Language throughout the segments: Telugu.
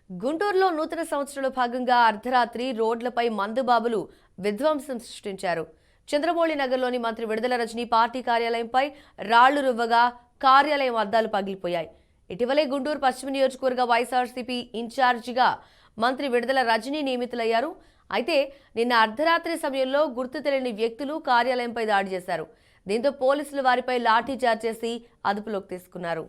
గుంటూరులో నూతన సంవత్సరంలో భాగంగా అర్ధరాత్రి రోడ్లపై మందుబాబులు విధ్వంసం సృష్టించారు. చంద్రమౌళి నగర్లోని మంత్రి విడుదల రజనీ పార్టీ కార్యాలయంపై రాళ్లు రువ్వగా కార్యాలయం అద్దాలు పగిలిపోయాయి. ఇటీవలే గుంటూరు పశ్చిమ నియోజకవర్గ వైఎస్ఆర్సీపీ ఇన్ఛార్జిగా మంత్రి విడుదల రజనీ నియమితులయ్యారు. అయితే నిన్న అర్ధరాత్రి సమయంలో గుర్తు తెలియని వ్యక్తులు కార్యాలయంపై దాడి చేశారు. దీంతో పోలీసులు వారిపై లాఠీచార్జ్ చేసి అదుపులోకి తీసుకున్నారు.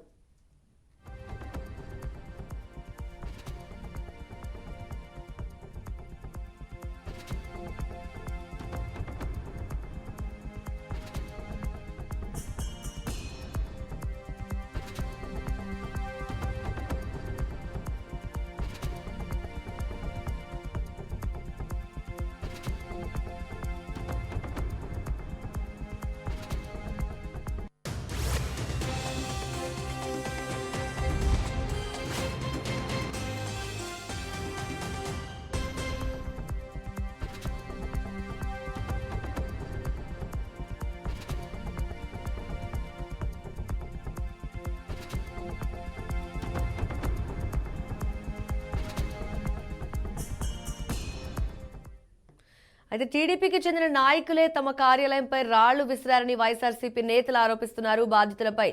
అయితే టీడీపీకి చెందిన నాయకులే తమ కార్యాలయంపై రాళ్లు విసిరారని వైఎస్ఆర్సీపీ నేతలు ఆరోపిస్తున్నారు. బాధితులపై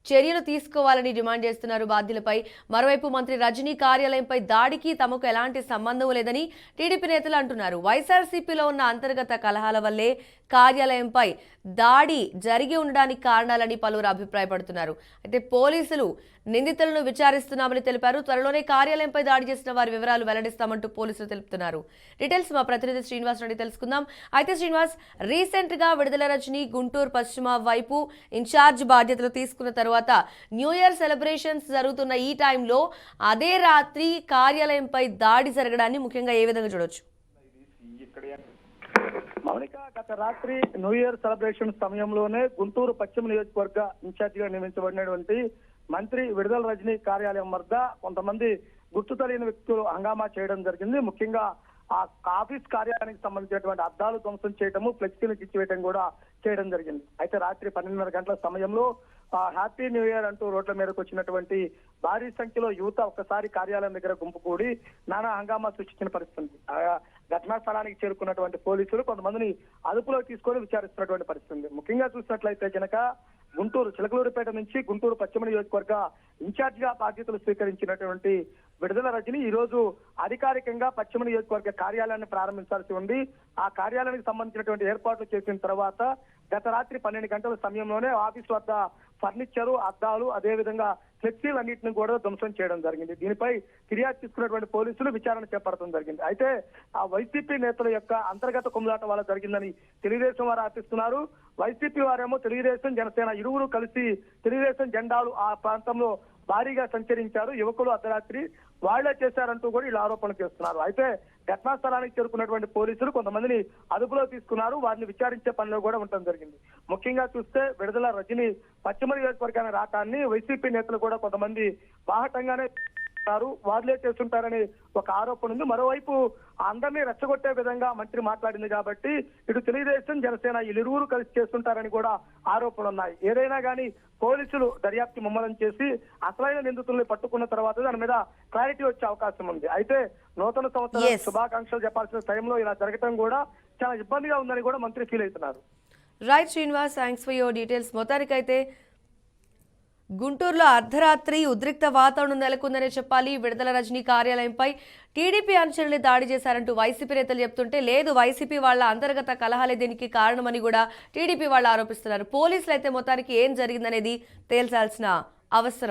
చర్యలు తీసుకోవాలని డిమాండ్ చేస్తున్నారు. బాధ్యులపై మరోవైపు మంత్రి రజనీ కార్యాలయంపై దాడికి తమకు ఎలాంటి సంబంధం లేదని టీడీపీ నేతలు అంటున్నారు. వైఎస్ఆర్సీపీలో ఉన్న అంతర్గత కలహాల వల్లే కార్యాలయంపై దాడి జరిగి ఉండడానికి కారణాలని పలువురు అభిప్రాయపడుతున్నారు. అయితే పోలీసులు నిందితులను విచారిస్తున్నామని తెలిపారు. త్వరలోనే కార్యాలయంపై దాడి చేసిన వారి వివరాలు వెల్లడిస్తామంటూ పోలీసులు తెలుపుతున్నారు. డీటెయిల్స్ మా ప్రతినిధి శ్రీనివాస్ నుండి తెలుసుకుందాం. అయితే శ్రీనివాస్, రీసెంట్ గా విడుదల రజనీ గుంటూరు పశ్చిమ వైపు ఇన్ఛార్జ్ బాధ్యతలు తీసుకున్న తర్వాత న్యూ ఇయర్ సెలబ్రేషన్స్ జరుగుతున్న ఈ టైంలో అదే రాత్రి కార్యాలయంపై దాడి జరగడాన్ని ముఖ్యంగా ఏ విధంగా చూడొచ్చు? మౌనిక, గత రాత్రి న్యూ ఇయర్ సెలబ్రేషన్ సమయంలోనే గుంటూరు పశ్చిమ నియోజకవర్గ ఇన్ఛార్జిగా నియమించబడినటువంటి మంత్రి విడుదల రజనీ కార్యాలయం వద్ద కొంతమంది గుర్తు తెలియని వ్యక్తులు హంగామా చేయడం జరిగింది. ముఖ్యంగా ఆ ఆఫీస్ కార్యాలయానికి సంబంధించినటువంటి అద్దాలు ధ్వంసం చేయడము, ఫ్లెక్సీలు ఇచ్చివేయడం కూడా చేయడం జరిగింది. అయితే రాత్రి 12:30 గంటల సమయంలో హ్యాపీ న్యూ ఇయర్ అంటూ రోడ్ల మీదకు వచ్చినటువంటి భారీ సంఖ్యలో యువత ఒక్కసారి కార్యాలయం దగ్గర గుంపు కూడి నానా హంగామా సృష్టించిన పరిస్థితి. ఘటనా స్థలానికి చేరుకున్నటువంటి పోలీసులు కొంతమందిని అదుపులోకి తీసుకొని విచారిస్తున్నటువంటి పరిస్థితి. ముఖ్యంగా చూసినట్లయితే కనుక గుంటూరు చిలకలూరుపేట నుంచి గుంటూరు పశ్చిమ నియోజకవర్గ ఇన్ఛార్జ్ గా బాధ్యతలు స్వీకరించినటువంటి విడుదల రజనీ ఈ రోజు అధికారికంగా పశ్చిమ నియోజకవర్గ కార్యాలయాన్ని ప్రారంభించాల్సి ఉంది. ఆ కార్యాలయానికి సంబంధించినటువంటి ఏర్పాట్లు చేసిన తర్వాత గత రాత్రి 12 గంటల సమయంలోనే ఆఫీస్ వద్ద ఫర్నిచరు, అద్దాలు, అదేవిధంగా ఫ్లెక్సీలన్నింటిని కూడా ధ్వంసం చేయడం జరిగింది. దీనిపై ఫిర్యాదు తీసుకున్నటువంటి పోలీసులు విచారణ చేపట్టడం జరిగింది. అయితే ఆ వైసీపీ నేతల యొక్క అంతర్గత కుమ్ములాట వల్ల జరిగిందని తెలుగుదేశం వారు ఆశిస్తున్నారు. వైసీపీ వారేమో తెలుగుదేశం, జనసేన ఇరువురు కలిసి తెలుగుదేశం జెండాలు ఆ ప్రాంతంలో భారీగా సంచరించారు. యువకులు అర్ధరాత్రి వాళ్లే చేశారంటూ కూడా వీళ్ళు ఆరోపణలు చేస్తున్నారు. అయితే ఘటనా స్థలానికి చేరుకున్నటువంటి పోలీసులు కొంతమందిని అదుపులో తీసుకున్నారు. వారిని విచారించే పనిలో కూడా ఉండడం జరిగింది. ముఖ్యంగా చూస్తే విడుదల రజనీ పశ్చిమ నియోజకవర్గాన్ని రావటాన్ని వైసీపీ నేతలు కూడా కొంతమంది బాహటంగానే వారిలే చేస్తుంటారని ఒక ఆరోపణ ఉంది. మరోవైపు అందరినీ రెచ్చగొట్టే విధంగా మంత్రి మాట్లాడింది కాబట్టి ఇటు తెలుగుదేశం, జనసేన వీళ్ళిరువురు కలిసి చేస్తుంటారని కూడా ఆరోపణలు ఉన్నాయి. ఏదైనా కానీ పోలీసులు దర్యాప్తు ముమ్మరం చేసి అసలైన నిందితుల్ని పట్టుకున్న తర్వాత దాని మీద క్లారిటీ వచ్చే అవకాశం ఉంది. అయితే నూతన సంవత్సర శుభాకాంక్షలు చెప్పాల్సిన టైంలో ఇలా జరగడం కూడా చాలా ఇబ్బందిగా ఉందని కూడా మంత్రి ఫీల్ అవుతున్నారు. Right Srinivas, thanks for your details. మొత్తానికైతే గుంటూరులో అర్ధరాత్రి ఉద్రిక్త వాతావరణం నెలకొందనే చెప్పాలి. విడుదల రజనీ కార్యాలయంపై టీడీపీ అనుచరులు దాడి చేశారంటూ వైసీపీ నేతలు చెప్తుంటే, లేదు వైసీపీ వాళ్ళ అంతర్గత కలహాలే దీనికి కారణమని కూడా టీడీపీ వాళ్ళు ఆరోపిస్తున్నారు. పోలీసులు అయితే మొత్తానికి ఏం జరిగిందనేది తేల్చాల్సిన అవసరం